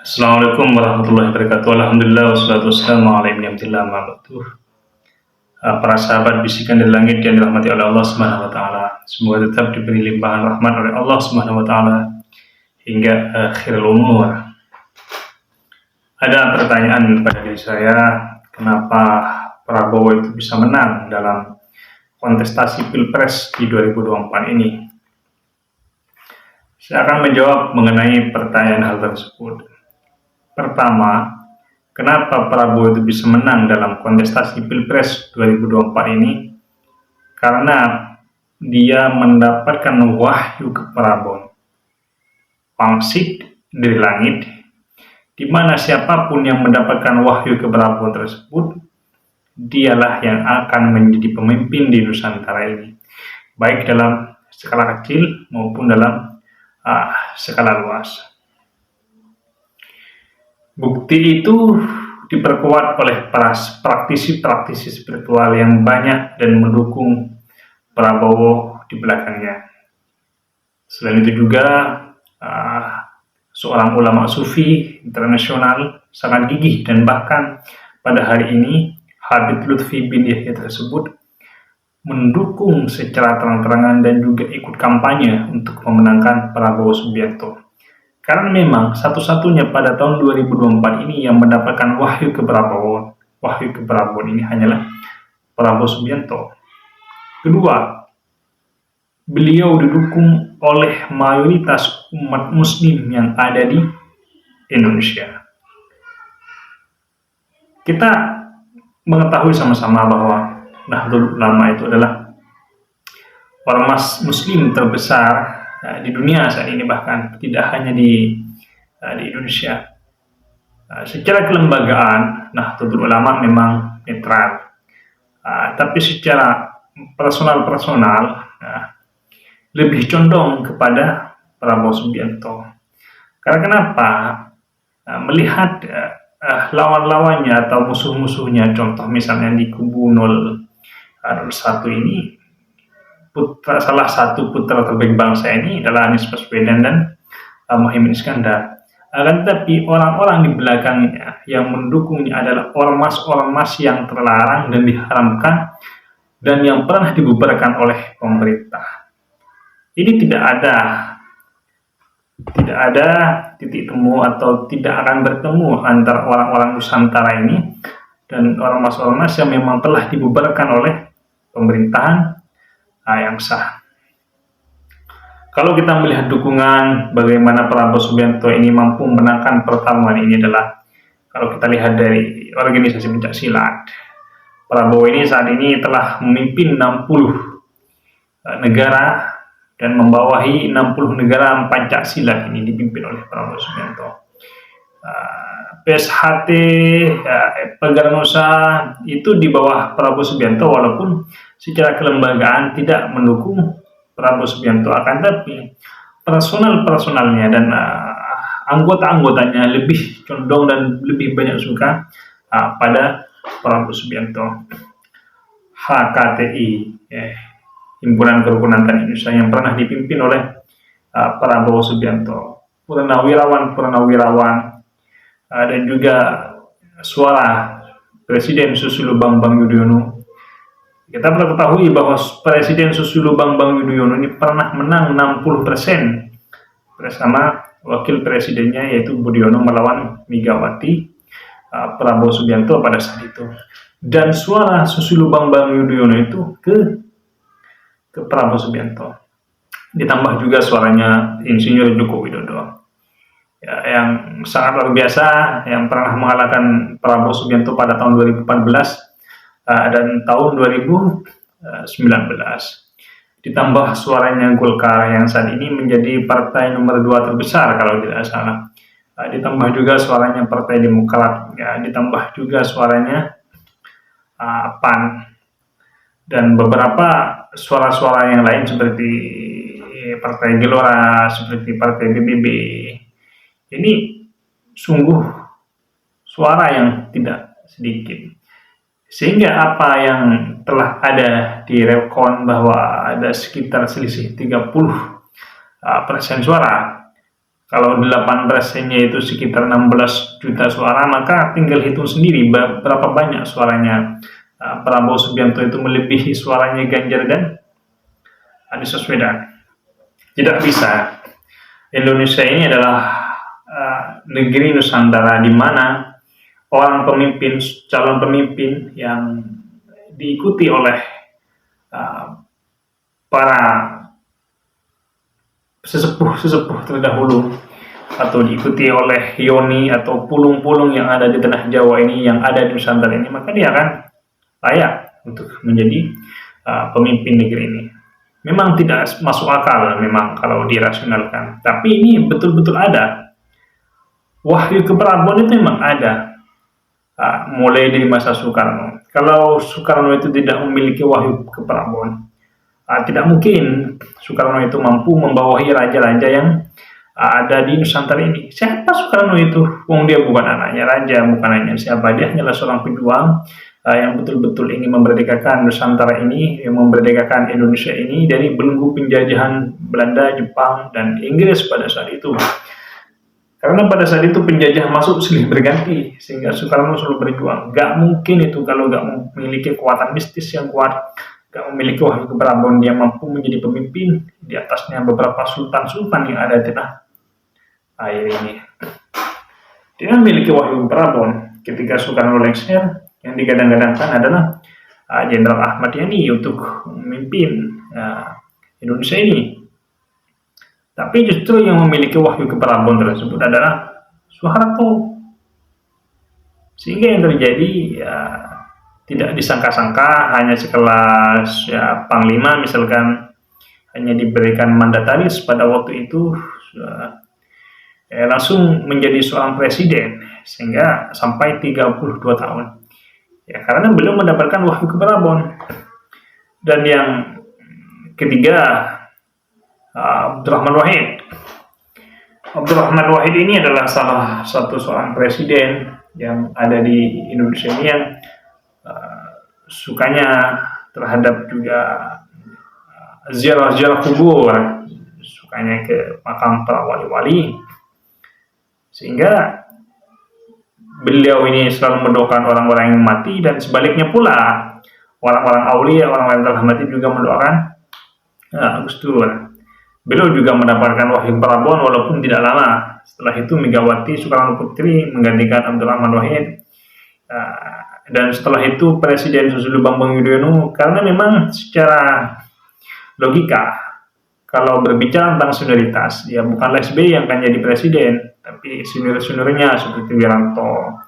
Assalamualaikum warahmatullahi wabarakatuh. Alhamdulillah wassalatu wassalamu ala ibni Abdillah ma ba'du. Para sahabat bisikan dari langit yang dirahmati oleh Allah Subhanahu wa taala, semoga tetap diberi limpahan rahmat oleh Allah Subhanahu wa taala hingga akhirul umur. Ada pertanyaan pada diri saya, kenapa Prabowo itu bisa menang dalam kontestasi Pilpres di 2024 ini? Saya akan menjawab mengenai pertanyaan hal tersebut. Pertama, kenapa Prabowo itu bisa menang dalam kontestasi Pilpres 2024 ini? Karena dia mendapatkan wahyu keprabon, pangsit dari langit, di mana siapapun yang mendapatkan wahyu keprabon tersebut, dialah yang akan menjadi pemimpin di Nusantara ini, baik dalam skala kecil maupun dalam skala luas. Bukti itu diperkuat oleh praktisi-praktisi spiritual yang banyak dan mendukung Prabowo di belakangnya. Selain itu juga seorang ulama sufi internasional sangat gigih, dan bahkan pada hari ini Habib Lutfi bin Yahya tersebut mendukung secara terang-terangan dan juga ikut kampanye untuk memenangkan Prabowo Subianto. Karena memang satu-satunya pada tahun 2024 ini yang mendapatkan wahyu keprabon ini hanyalah Prabowo Subianto. Kedua, beliau didukung oleh mayoritas umat muslim yang ada di Indonesia. Kita mengetahui sama-sama bahwa Nahdlatul Ulama itu adalah ormas muslim terbesar di dunia saat ini, bahkan tidak hanya di Indonesia. Secara kelembagaan, Nahdlatul Ulama memang netral, tapi secara personal lebih condong kepada Prabowo Subianto. Karena kenapa? Melihat lawan-lawannya atau musuh-musuhnya, contoh misalnya di kubu 01 ini, salah satu putra terbaik bangsa ini adalah Anies Baswedan dan Muhaimin Iskandar. Tetapi orang-orang di belakangnya yang mendukungnya adalah ormas-ormas yang terlarang dan diharamkan dan yang pernah dibubarkan oleh pemerintah. Ini tidak ada titik temu atau tidak akan bertemu antara orang-orang Nusantara ini dan ormas-ormas yang memang telah dibubarkan oleh pemerintahan yang sah. Kalau kita melihat dukungan bagaimana Prabowo Subianto ini mampu menangkan pertarungan ini adalah, kalau kita lihat dari organisasi pencaksilat, Prabowo ini saat ini telah memimpin 60 negara dan membawahi 60 negara Pancasila ini dipimpin oleh Prabowo Subianto. PSHT, Peganusa itu di bawah Prabowo Subianto, walaupun secara kelembagaan tidak mendukung Prabowo Subianto, akan tapi personalnya dan anggota-anggotanya lebih condong dan lebih banyak suka pada Prabowo Subianto. HKTI, Himpunan Kerukunan Tani Indonesia, yang pernah dipimpin oleh Prabowo Subianto, purnawirawan dan juga Suara Presiden Susilo Bambang Yudhoyono. Kita perlu ketahui bahwa Presiden Susilo Bambang Yudhoyono ini pernah menang 60% bersama wakil presidennya yaitu Budiono melawan Megawati Prabowo Subianto pada saat itu. Dan suara Susilo Bambang Yudhoyono itu ke Prabowo Subianto. Ditambah juga suaranya Insinyur Joko Widodo, yang sangat luar biasa, yang pernah mengalahkan Prabowo Subianto pada tahun 2014 dan tahun 2019. Ditambah suaranya Golkar yang saat ini menjadi partai nomor 2 terbesar kalau tidak salah. Ditambah juga suaranya Partai Demokrat, ditambah juga suaranya PAN, dan beberapa suara-suara yang lain seperti Partai Gelora, seperti Partai BBB. Ini sungguh suara yang tidak sedikit, sehingga apa yang telah ada di Rekon bahwa ada sekitar selisih 30% suara, Kalau 8%-nya itu sekitar 16 juta suara, maka tinggal hitung sendiri berapa banyak suaranya Prabowo Subianto itu melebihi suaranya Ganjar dan Anies Baswedan. Tidak bisa. Indonesia ini adalah negeri Nusantara di mana orang pemimpin, calon pemimpin yang diikuti oleh para sesepuh terdahulu atau diikuti oleh Yoni atau pulung-pulung yang ada di tanah Jawa ini, yang ada di Nusantara ini, maka dia akan layak untuk menjadi pemimpin negeri ini. Memang tidak masuk akal memang kalau dirasionalkan, tapi ini betul-betul ada. Wahyu keprabon itu memang ada, mulai dari masa Soekarno. Kalau Soekarno itu tidak memiliki wahyu keprabon, tidak mungkin Soekarno itu mampu membawahi raja-raja yang ada di Nusantara ini. Siapa Soekarno itu? Wong dia bukan anaknya raja, bukan anaknya siapa. Dia hanyalah seorang pejuang yang betul-betul ingin memerdekakan Nusantara ini, yang memerdekakan Indonesia ini dari belenggu penjajahan Belanda, Jepang, dan Inggris pada saat itu. Karena pada saat itu penjajah masuk silih berganti, sehingga Soekarno selalu berjuang. Gak mungkin itu kalau gak memiliki kekuatan mistis yang kuat, gak memiliki wahyu keprabon, dia mampu menjadi pemimpin di atasnya beberapa sultan-sultan yang ada di tanah air ini. Dia memiliki wahyu keprabon. Ketika Soekarno lengser, yang digadang-gadangkan adalah Jenderal Ahmad Yani untuk memimpin Indonesia ini. Tapi justru yang memiliki wahyu keprabon tersebut adalah Soeharto. Sehingga yang terjadi tidak disangka-sangka, hanya sekelas Panglima misalkan, hanya diberikan mandataris pada waktu itu, langsung menjadi seorang presiden sehingga sampai 32 tahun. Ya, karena belum mendapatkan wahyu keprabon. Dan yang ketiga, Abdurrahman Wahid. Abdurrahman Wahid ini adalah salah satu seorang presiden yang ada di Indonesia ini yang sukanya terhadap juga ziarah-ziarah kubur, sukanya ke makam para wali-wali, sehingga beliau ini selalu mendoakan orang-orang yang mati, dan sebaliknya pula orang-orang aulia, orang-orang yang telah mati juga mendoakan Gus Dur. Beliau juga mendapatkan wahyu keprabon walaupun tidak lama. Setelah itu Megawati Soekarno Putri menggantikan Abdurrahman Wahid, dan setelah itu Presiden Susilo Bambang Yudhoyono, karena memang secara logika kalau berbicara tentang senioritas, ya bukanlah SBY yang akan jadi presiden, tapi senior-seniornya seperti Wiranto,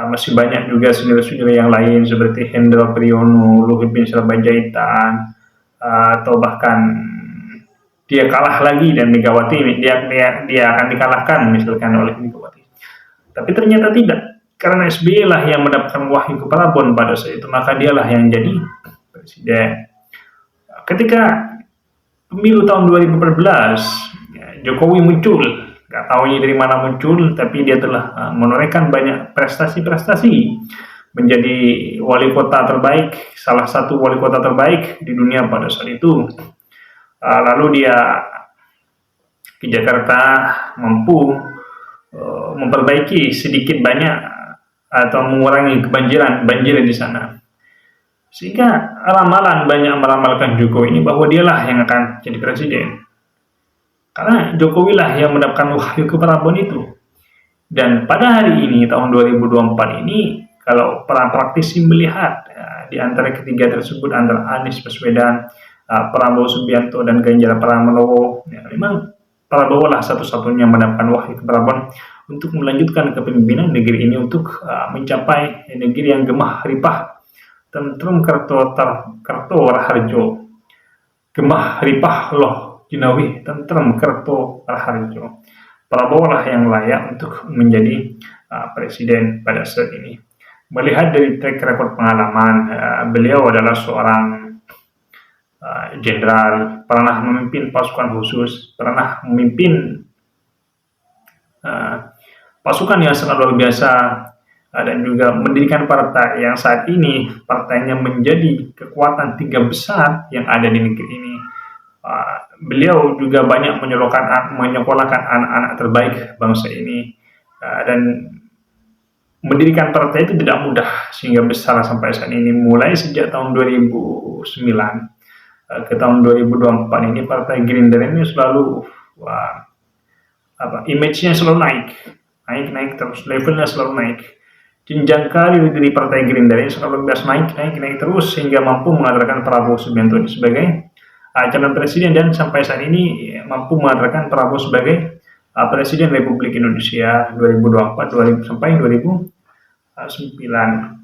masih banyak juga senior-senior yang lain seperti Hendra Priyono, Luhut bin Sarpanjaitan, atau bahkan dia kalah lagi dan Megawati dia akan dikalahkan misalkan oleh Megawati. Tapi ternyata tidak, karena SBY lah yang mendapatkan wahyu keprabon pada saat itu, maka dialah yang jadi presiden. Ketika pemilu tahun 2014, Jokowi muncul, nggak tahu dari mana muncul, tapi dia telah menorehkan banyak prestasi-prestasi, menjadi wali kota terbaik, salah satu wali kota terbaik di dunia pada saat itu. Lalu dia ke Jakarta mampu memperbaiki sedikit banyak atau mengurangi banjir di sana. Sehingga ramalan banyak meramalkan Jokowi ini bahwa dialah yang akan jadi presiden. Karena Jokowi lah yang mendapatkan wahyu keprabon itu. Dan pada hari ini, tahun 2024 ini, kalau para praktisi melihat di antara ketiga tersebut, antara Anies Baswedan, Prabowo Subianto, dan Ganjar Pranowo, ya, memang Prabowo lah satu-satunya mendapatkan wahyu keprabon untuk melanjutkan kepemimpinan negeri ini, untuk mencapai negeri yang gemah ripah, tentrem kerto raharjo, gemah ripah loh jinawi tentrem kerto raharjo. Prabowo lah yang layak untuk menjadi presiden pada saat ini. Melihat dari track record pengalaman, beliau adalah seorang jenderal, pernah memimpin pasukan khusus, pernah memimpin pasukan yang sangat luar biasa, dan juga mendirikan partai yang saat ini partainya menjadi kekuatan 3 besar yang ada di negeri ini. Beliau juga banyak menyekolahkan anak-anak terbaik bangsa ini, dan mendirikan partai itu tidak mudah sehingga besar sampai saat ini. Mulai sejak tahun 2009 ke tahun 2024 ini Partai Gerindra ini selalu image-nya selalu naik terus, levelnya selalu naik. Jenjang karir dari Partai Gerindra ini selalu naik terus sehingga mampu mengatakan Prabowo Subianto sebagai calon presiden, dan sampai saat ini mampu mengatakan Prabowo sebagai Presiden Republik Indonesia 2024 sampai 2009.